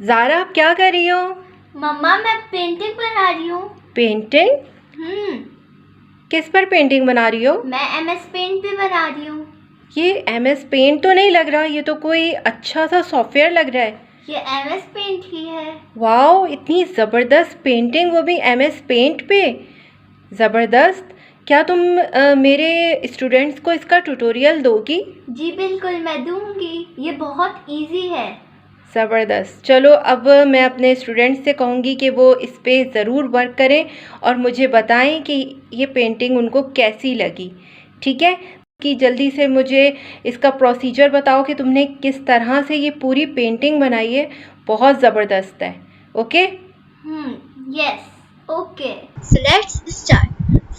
ज़ारा, आप क्या कर रही हो? मम्मा मैं पेंटिंग बना रही हूँ। पेंटिंग? किस पर पेंटिंग बना रही हो? मैं MS पेंट पे बना रही हूँ। ये MS पेंट तो नहीं लग रहा, ये तो कोई अच्छा सा सॉफ्टवेयर लग रहा है। ये MS पेंट ही है। वाओ, इतनी ज़बरदस्त पेंटिंग, वो भी MS पेंट पे। ज़बरदस्त। क्या तुम मेरे स्टूडेंट्स को इसका ट्यूटोरियल दोगी? जी बिल्कुल, मैं दूंगी। ये बहुत इजी है। ज़बरदस्त। चलो, अब मैं अपने स्टूडेंट्स से कहूँगी कि वो इस पे ज़रूर वर्क करें और मुझे बताएं कि ये पेंटिंग उनको कैसी लगी। ठीक है? कि जल्दी से मुझे इसका प्रोसीजर बताओ कि तुमने किस तरह से ये पूरी पेंटिंग बनाई है। बहुत ज़बरदस्त है। Okay? Yes. Okay. So let's start.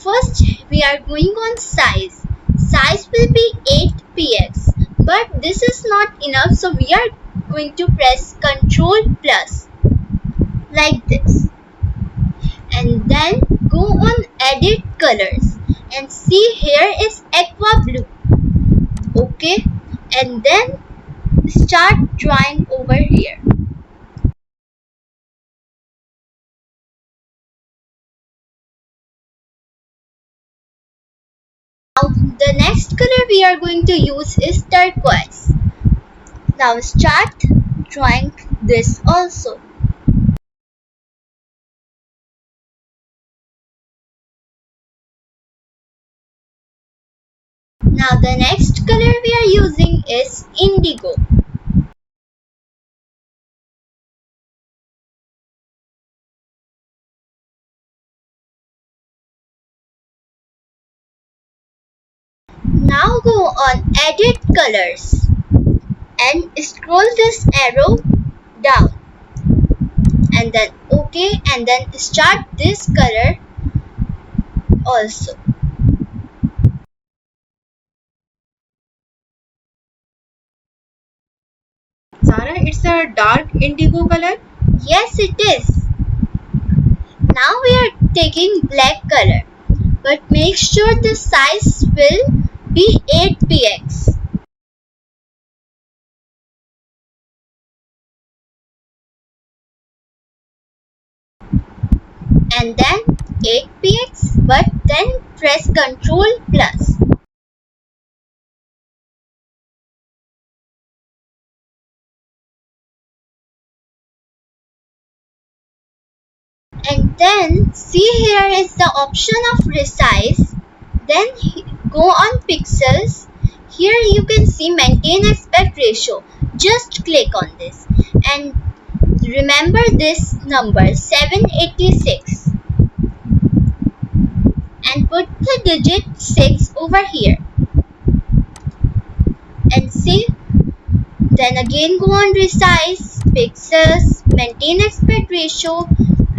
First, we are going on size. Size will be 8px. But this is not enough, so we are going to press Ctrl plus like this. And then go on edit colors. And see, here is aqua blue. Okay. And then start drawing over here. Now the next color we are going to use is turquoise. Now start drawing this also. Now the next color we are using is indigo. Now go on edit colors and scroll this arrow down and then OK, and then start this color also. Zara, it's a dark indigo color. Yes, it is. Now we are taking black color, but make sure the size will be 8px. And then 8px, but then press Ctrl plus. And then see, here is the option of resize. Then go on pixels. Here you can see maintain aspect ratio. Just click on this and remember this number 786 and put the digit 6 over here and see. Then again go on resize, pixels, maintain aspect ratio,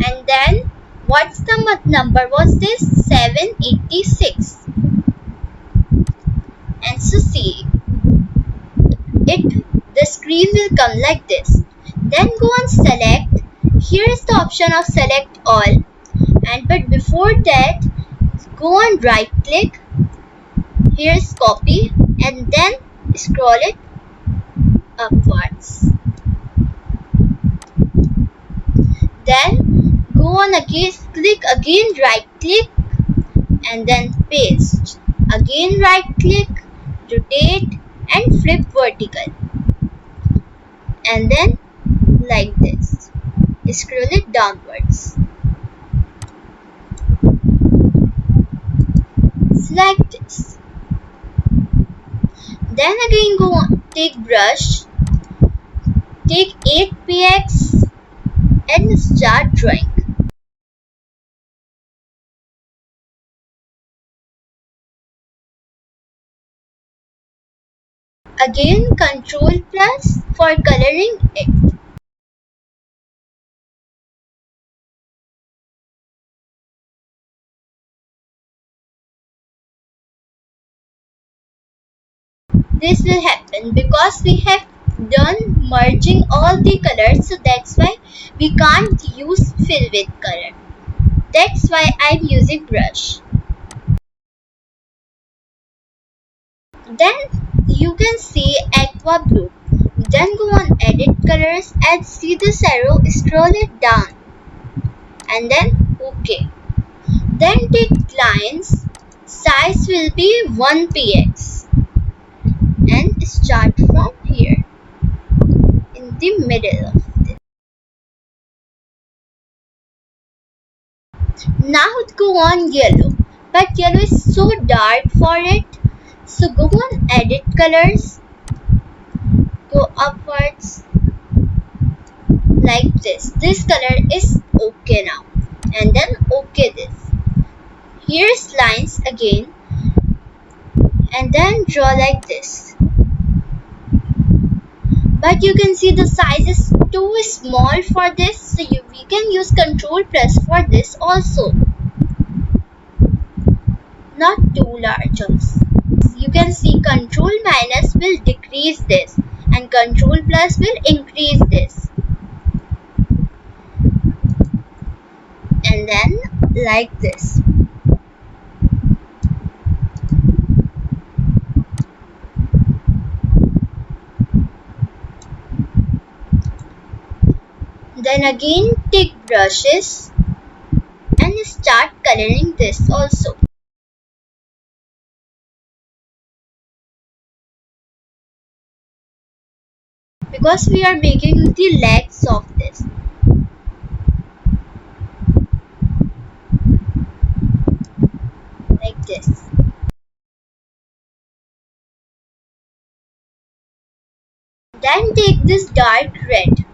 and then what's the number was this? 786. And so see, the screen will come like this. Then go on select. Here is the option of select all, and but before that go on right click. Here is copy and then scroll it upwards. Then go on again, click again, right click and then paste. Again right click, rotate and flip vertical. And then like this. Scroll it downwards. Select this. Then again go on, take brush, take 8px and start drawing. Again Ctrl plus for coloring it. This will happen because we have done merging all the colors, so that's why we can't use fill with color. That's why I'm using brush. Then you can see aqua blue. Then go on edit colors and see this arrow, scroll it down and then OK. Then take lines, size will be 1px and start from here in the middle of this. Now go on yellow, but yellow is so dark for it, so go on edit colors, go upwards like this color is OK now, and then OK this. Here's lines again and then draw like this, but you can see the size is too small for this, so we can use Ctrl+ for this also, not too large also. You can see Ctrl- will decrease this and Ctrl+ will increase this, and then like this. Then again take brushes and start coloring this also. Because we are making the legs of this. Like this. Then take this dark red.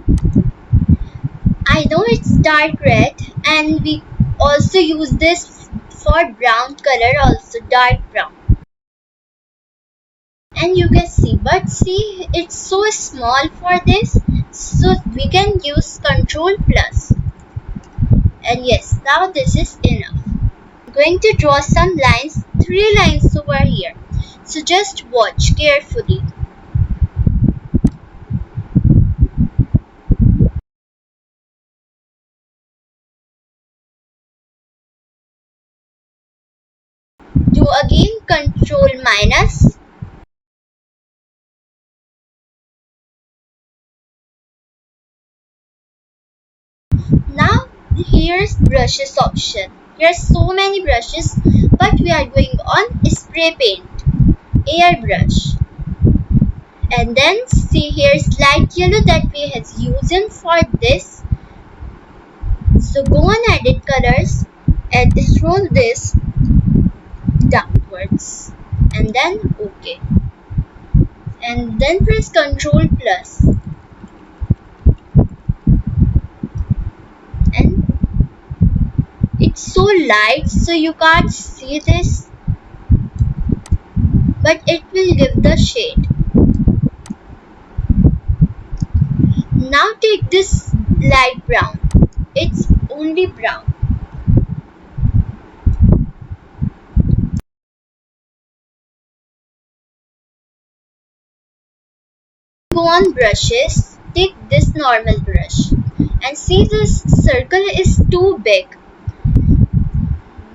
I know it's dark red and we also use this for brown color also, dark brown. And you can see, but see it's so small for this, so we can use Ctrl+. And yes, now this is enough. I'm going to draw some lines, 3 lines over here. So just watch carefully. Do again Ctrl-. Now here's brushes option. Here's so many brushes, but we are going on spray paint, airbrush. And then see here's light yellow that we has using for this. So go on edit colors and scroll this downwards and then OK. And then press Ctrl+. And it's so light so you can't see this, but it will give the shade. Now take this light brown. It's only brown. Go on brushes, take this normal brush and see this circle is too big.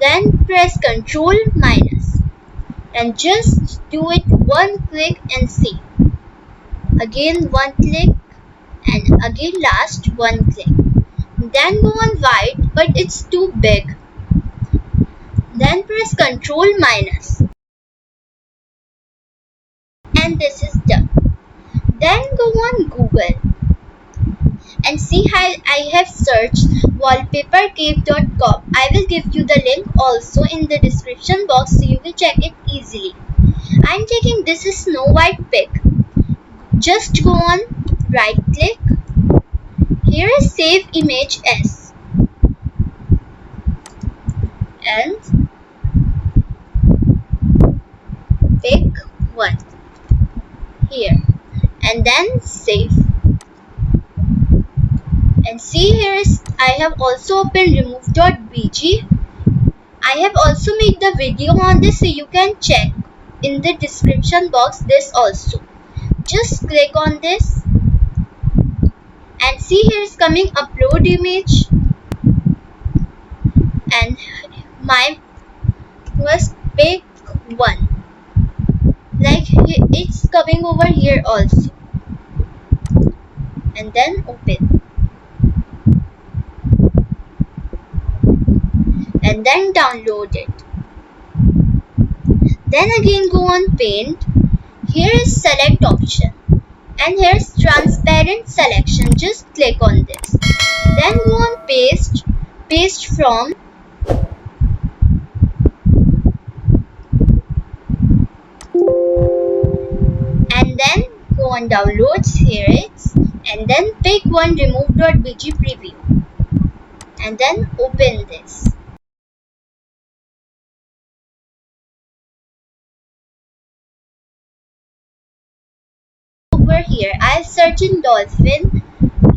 Then press Ctrl- and just do it one click and see. Again one click and again last one click. Then go on white, but it's too big. Then press Ctrl- and this is done. Then go on Google and see how I have searched wallpapercave.com. I will give you the link also in the description box so you will check it easily. I am taking this Snow White pic. Just go on right click. Here is save image as and pick one here and then save. And see here is I have also opened remove.bg. I have also made the video on this so you can check in the description box this also. Just click on this and see here is coming upload image and my was pick one. Like it's coming over here also. and then open, and then download it. Then again go on paint. Here is select option, and here's transparent selection. Just click on this. Then go on paste from, and then go on downloads. Here it's, and then pick one remove.bg preview, and then open this. Over here I'll search in dolphin,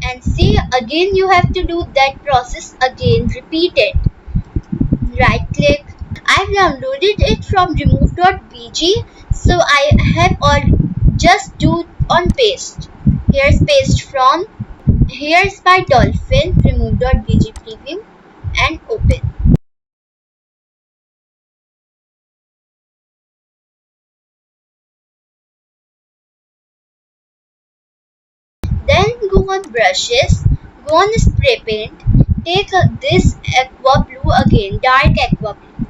and see again you have to do that process again, repeat it. Right click. I've downloaded it from remove.bg, so I have all, just do on paste. Here's paste from, here's by dolphin, remove.bg preview, and open. Then go on brushes, go on spray paint, take this aqua blue again, dark aqua blue,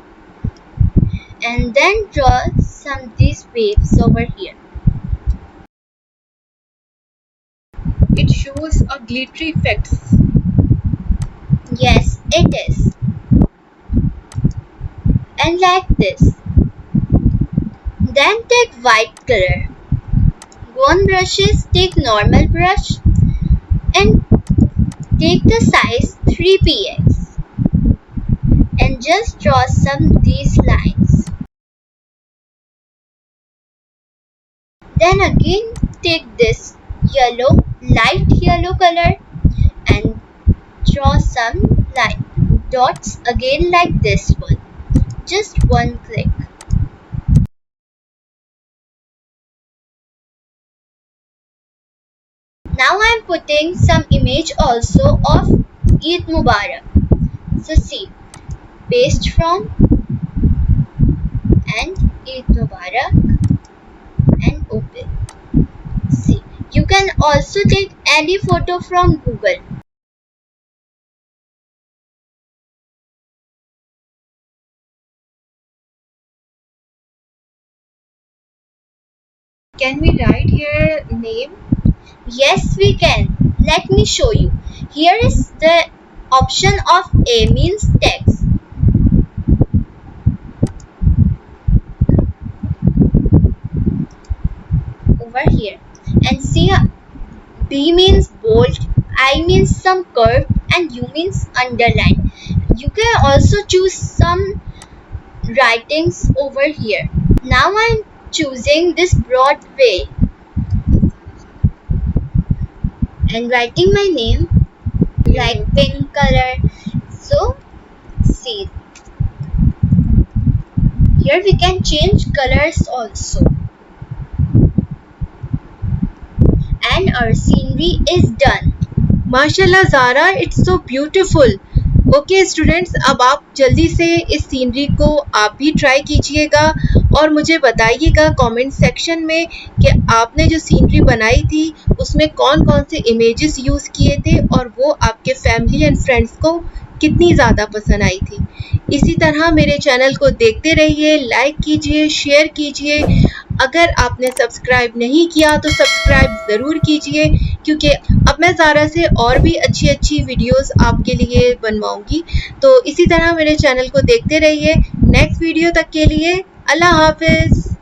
and then draw some these waves over here. It shows a glittery effect. Yes, it is. And like this. Then take white color. Go on brushes, take normal brush and take the size 3px and just draw some these lines. Then again take this yellow, light yellow color and draw some line dots again like this one. Just one click. Now I am putting some image also of Eid Mubarak. So see, paste from and Eid Mubarak and open. See, you can also take any photo from Google. Can we write here name? Yes, we can. Let me show you. Here is the option of A means text. Over here. And see, B means bold, I means some curve, and U means underline. You can also choose some writings over here. Now I am choosing this broad way and writing my name like pink color. So see, here we can change colors also, and our scenery is done. माशाल्लाह Zara, it's so beautiful. Okay students, अब आप जल्दी से इस scenery को आप भी try कीजिएगा और मुझे बताइएगा कमेंट सेक्शन में कि आपने जो सीनरी बनाई थी उसमें कौन कौन से इमेजेस यूज़ किए थे और वो आपके फैमिली एंड फ्रेंड्स को कितनी ज़्यादा पसंद आई थी। इसी तरह मेरे चैनल को देखते रहिए, लाइक कीजिए, शेयर कीजिए। अगर आपने सब्सक्राइब नहीं किया तो सब्सक्राइब ज़रूर कीजिए, क्योंकि अब मैं ज़ारा से और भी अच्छी अच्छी वीडियोस आपके लिए बनवाऊंगी। तो इसी तरह मेरे चैनल को देखते रहिए। नेक्स्ट वीडियो तक के लिए अल्लाह हाफिज़।